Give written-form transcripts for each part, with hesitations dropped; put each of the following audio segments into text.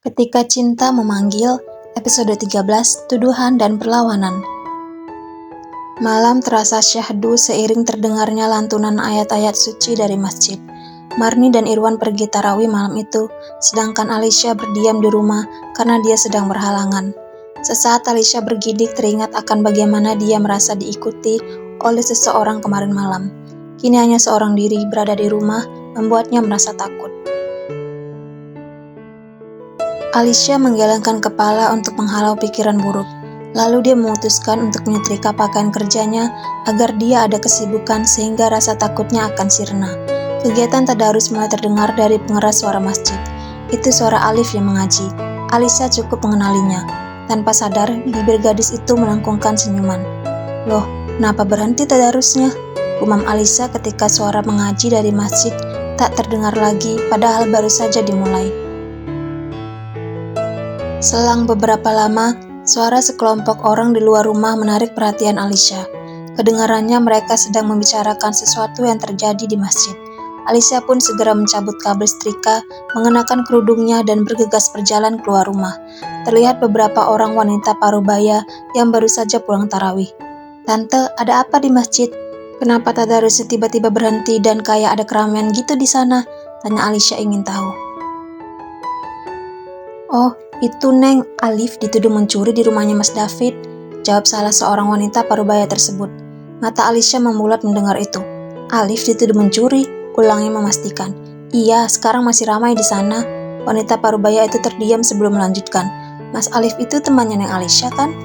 Ketika Cinta Memanggil, episode 13, Tuduhan dan Perlawanan. Malam terasa syahdu seiring terdengarnya lantunan ayat-ayat suci dari masjid. Marni dan Irwan pergi tarawih malam itu, sedangkan Alicia berdiam di rumah karena dia sedang berhalangan. Sesaat Alicia bergidik teringat akan bagaimana dia merasa diikuti oleh seseorang kemarin malam. Kini hanya seorang diri berada di rumah membuatnya merasa takut. Alicia menggelengkan kepala untuk menghalau pikiran buruk. Lalu dia memutuskan untuk menyetrika pakaian kerjanya agar dia ada kesibukan sehingga rasa takutnya akan sirna. Kegiatan tadarus mulai terdengar dari pengeras suara masjid. Itu suara Alif yang mengaji. Alicia cukup mengenalinya. Tanpa sadar, bibir gadis itu melengkungkan senyuman. "Loh, kenapa berhenti tadarusnya?" gumam Alicia ketika suara mengaji dari masjid tak terdengar lagi padahal baru saja dimulai. Selang beberapa lama, suara sekelompok orang di luar rumah menarik perhatian Alicia. Kedengarannya mereka sedang membicarakan sesuatu yang terjadi di masjid. Alicia pun segera mencabut kabel setrika, mengenakan kerudungnya dan bergegas berjalan keluar rumah. Terlihat beberapa orang wanita parubaya yang baru saja pulang tarawih. "Tante, ada apa di masjid? Kenapa tadarusnya tiba-tiba berhenti dan kayak ada keramaian gitu di sana?" tanya Alicia ingin tahu. "Oh, itu Neng, Alif dituduh mencuri di rumahnya Mas David," jawab salah seorang wanita parubaya tersebut. Mata Alicia membulat mendengar itu. "Alif dituduh mencuri?" ulangnya memastikan. "Iya, sekarang masih ramai di sana." Wanita parubaya itu terdiam sebelum melanjutkan. "Mas Alif itu temannya Neng Alicia kan?"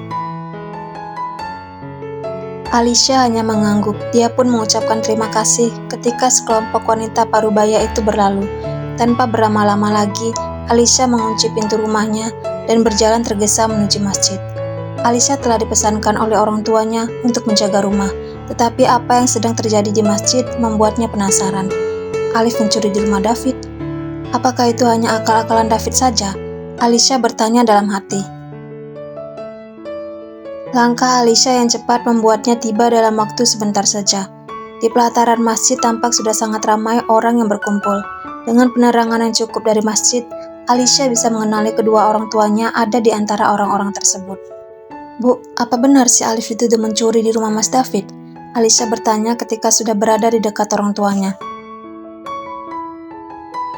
Alicia hanya mengangguk. Dia pun mengucapkan terima kasih ketika sekelompok wanita parubaya itu berlalu. Tanpa berlama-lama lagi, Alicia mengunci pintu rumahnya dan berjalan tergesa menuju masjid. Alicia telah dipesankan oleh orang tuanya untuk menjaga rumah, tetapi apa yang sedang terjadi di masjid membuatnya penasaran. Alif mencuri di rumah David. Apakah itu hanya akal-akalan David saja? Alicia bertanya dalam hati. Langkah Alicia yang cepat membuatnya tiba dalam waktu sebentar saja. Di pelataran masjid tampak sudah sangat ramai orang yang berkumpul. Dengan penerangan yang cukup dari masjid, Alicia bisa mengenali kedua orang tuanya ada di antara orang-orang tersebut. "Bu, apa benar si Alif dituduh mencuri di rumah Mas David?" Alicia bertanya ketika sudah berada di dekat orang tuanya.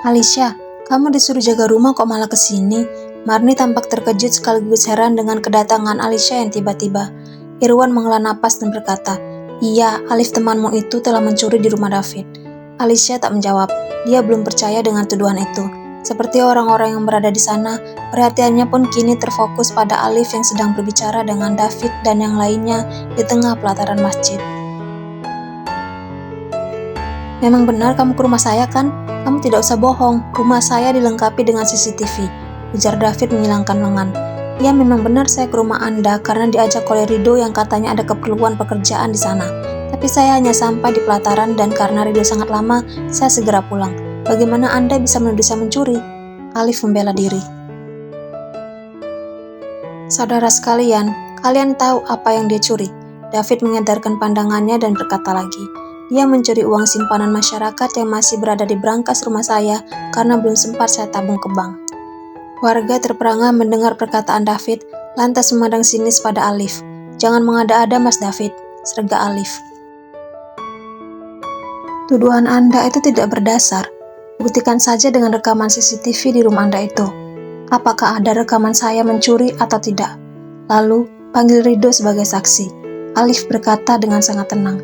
"Alicia, kamu disuruh jaga rumah kok malah kesini?" Marni tampak terkejut sekaligus heran dengan kedatangan Alicia yang tiba-tiba. Irwan menghela napas dan berkata, "Iya, Alif temanmu itu telah mencuri di rumah David." Alicia tak menjawab. Dia belum percaya dengan tuduhan itu. Seperti orang-orang yang berada di sana, perhatiannya pun kini terfokus pada Alif yang sedang berbicara dengan David dan yang lainnya di tengah pelataran masjid. "Memang benar kamu ke rumah saya kan? Kamu tidak usah bohong, rumah saya dilengkapi dengan CCTV, ujar David menyilangkan lengan. "Ya, memang benar saya ke rumah Anda karena diajak oleh Rido yang katanya ada keperluan pekerjaan di sana. Tapi saya hanya sampai di pelataran dan karena Rido sangat lama, saya segera pulang. Bagaimana Anda bisa menuduh saya mencuri?" Alif membela diri. "Saudara sekalian, kalian tahu apa yang dia curi?" David mengedarkan pandangannya dan berkata lagi, "Dia mencuri uang simpanan masyarakat yang masih berada di brankas rumah saya karena belum sempat saya tabung ke bank." Warga terperangah mendengar perkataan David, lantas memandang sinis pada Alif. "Jangan mengada-ada Mas David," serga Alif. "Tuduhan Anda itu tidak berdasar. Buktikan saja dengan rekaman CCTV di rumah Anda itu. Apakah ada rekaman saya mencuri atau tidak? Lalu, panggil Rido sebagai saksi." Alif berkata dengan sangat tenang.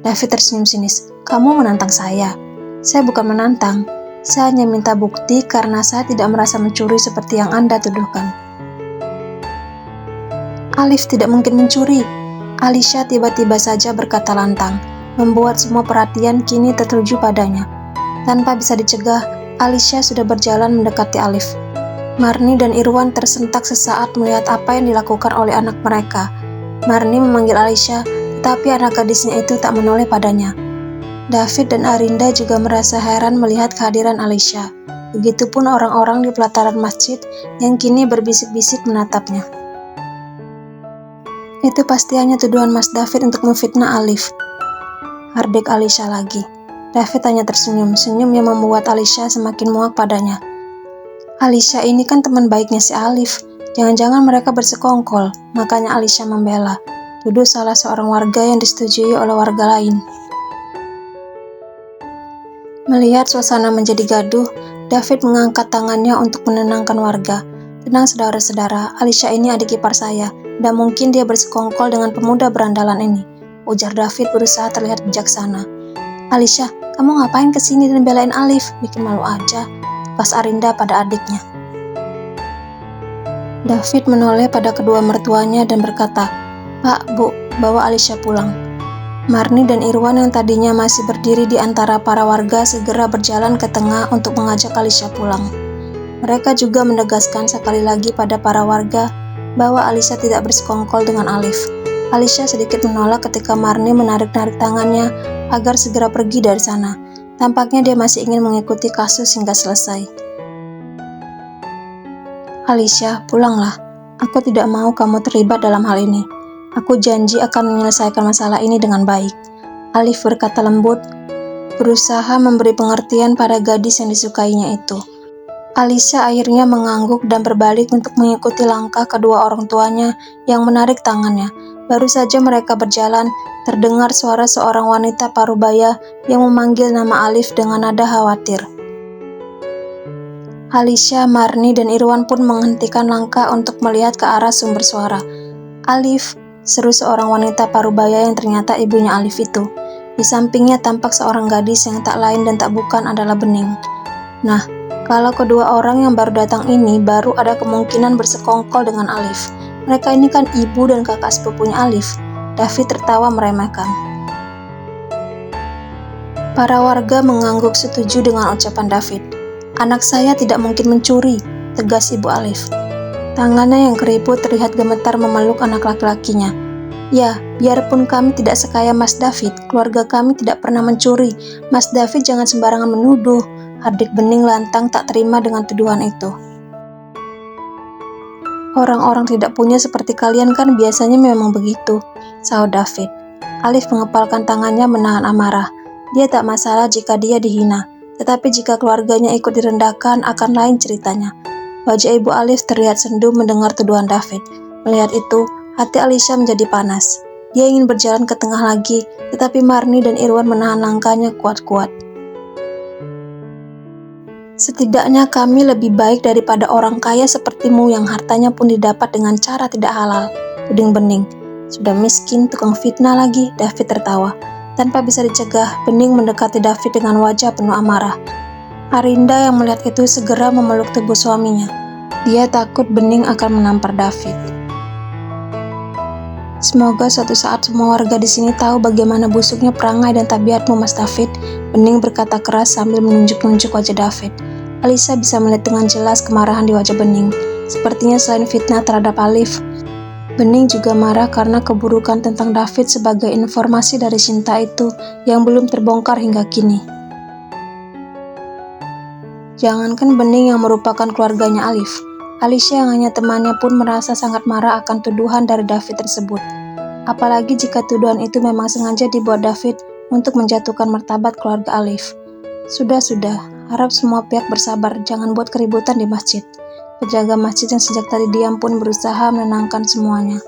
David tersenyum sinis. "Kamu menantang saya?" "Saya bukan menantang. Saya hanya minta bukti karena saya tidak merasa mencuri seperti yang Anda tuduhkan." "Alif tidak mungkin mencuri." Alicia tiba-tiba saja berkata lantang, membuat semua perhatian kini tertuju padanya. Tanpa bisa dicegah, Alicia sudah berjalan mendekati Alif. Marni dan Irwan tersentak sesaat melihat apa yang dilakukan oleh anak mereka. Marni memanggil Alicia, tetapi anak gadisnya itu tak menoleh padanya. David dan Arinda juga merasa heran melihat kehadiran Alicia. Begitupun orang-orang di pelataran masjid yang kini berbisik-bisik menatapnya. "Itu pasti hanya tuduhan Mas David untuk memfitnah Alif," hardik Alicia lagi. David hanya tersenyum, senyum yang membuat Alicia semakin muak padanya. Alicia ini kan teman baiknya si Alif. Jangan-jangan mereka bersekongkol, makanya Alicia membela. Tuduh salah seorang warga yang disetujui oleh warga lain. Melihat suasana menjadi gaduh, David mengangkat tangannya untuk menenangkan warga. Tenang saudara-saudara, Alicia ini adik ipar saya, dan mungkin dia bersekongkol dengan pemuda berandalan ini. Ujar David berusaha terlihat bijaksana. Alicia, kamu ngapain kesini dan belain Alif? Bikin malu aja, tukas Arinda pada adiknya. David menoleh pada kedua mertuanya dan berkata, Pak, Bu, bawa Alicia pulang. Marni dan Irwan yang tadinya masih berdiri di antara para warga segera berjalan ke tengah untuk mengajak Alicia pulang. Mereka juga menegaskan sekali lagi pada para warga bahwa Alicia tidak bersekongkol dengan Alif. Alicia sedikit menolak ketika Marni menarik-narik tangannya agar segera pergi dari sana. Tampaknya dia masih ingin mengikuti kasus hingga selesai. Alicia, pulanglah. Aku tidak mau kamu terlibat dalam hal ini. Aku janji akan menyelesaikan masalah ini dengan baik. Alif berkata lembut, berusaha memberi pengertian pada gadis yang disukainya itu. Alicia akhirnya mengangguk dan berbalik untuk mengikuti langkah kedua orang tuanya yang menarik tangannya. Baru saja mereka berjalan, terdengar suara seorang wanita parubaya yang memanggil nama Alif dengan nada khawatir. Alicia, Marni, dan Irwan pun menghentikan langkah untuk melihat ke arah sumber suara. Alif, seru seorang wanita parubaya yang ternyata ibunya Alif itu. Di sampingnya tampak seorang gadis yang tak lain dan tak bukan adalah Bening. Nah, kalau kedua orang yang baru datang ini baru ada kemungkinan bersekongkol dengan Alif. Mereka ini kan ibu dan kakak sepupunya Alif. David tertawa meremehkan. Para warga mengangguk setuju dengan ucapan David. Anak saya tidak mungkin mencuri, tegas ibu Alif. Tangannya yang keriput terlihat gemetar memeluk anak laki-lakinya. Ya, biarpun kami tidak sekaya Mas David, keluarga kami tidak pernah mencuri. Mas David jangan sembarangan menuduh. Adik Bening lantang tak terima dengan tuduhan itu. Orang-orang tidak punya seperti kalian kan biasanya memang begitu, sahut David. Alif mengepalkan tangannya menahan amarah. Dia tak masalah jika dia dihina, tetapi jika keluarganya ikut direndahkan akan lain ceritanya. Wajah ibu Alif terlihat sendu mendengar tuduhan David. Melihat itu, hati Alicia menjadi panas. Dia ingin berjalan ke tengah lagi, tetapi Marni dan Irwan menahan langkahnya kuat-kuat. Setidaknya kami lebih baik daripada orang kaya sepertimu yang hartanya pun didapat dengan cara tidak halal, tuding Bening. Sudah miskin, tukang fitnah lagi, David tertawa. Tanpa bisa dicegah, Bening mendekati David dengan wajah penuh amarah. Arinda yang melihat itu segera memeluk tubuh suaminya. Dia takut Bening akan menampar David. Semoga suatu saat semua warga di sini tahu bagaimana busuknya perangai dan tabiatmu, Mas David. Bening berkata keras sambil menunjuk-nunjuk wajah David. Alicia bisa melihat dengan jelas kemarahan di wajah Bening. Sepertinya selain fitnah terhadap Alif, Bening juga marah karena keburukan tentang David sebagai informasi dari Sinta itu yang belum terbongkar hingga kini. Jangankan Bening yang merupakan keluarganya Alif, Alicia yang hanya temannya pun merasa sangat marah akan tuduhan dari David tersebut. Apalagi jika tuduhan itu memang sengaja dibuat David untuk menjatuhkan martabat keluarga Alif. Sudah, harap semua pihak bersabar, jangan buat keributan di masjid. Penjaga masjid yang sejak tadi diam pun berusaha menenangkan semuanya.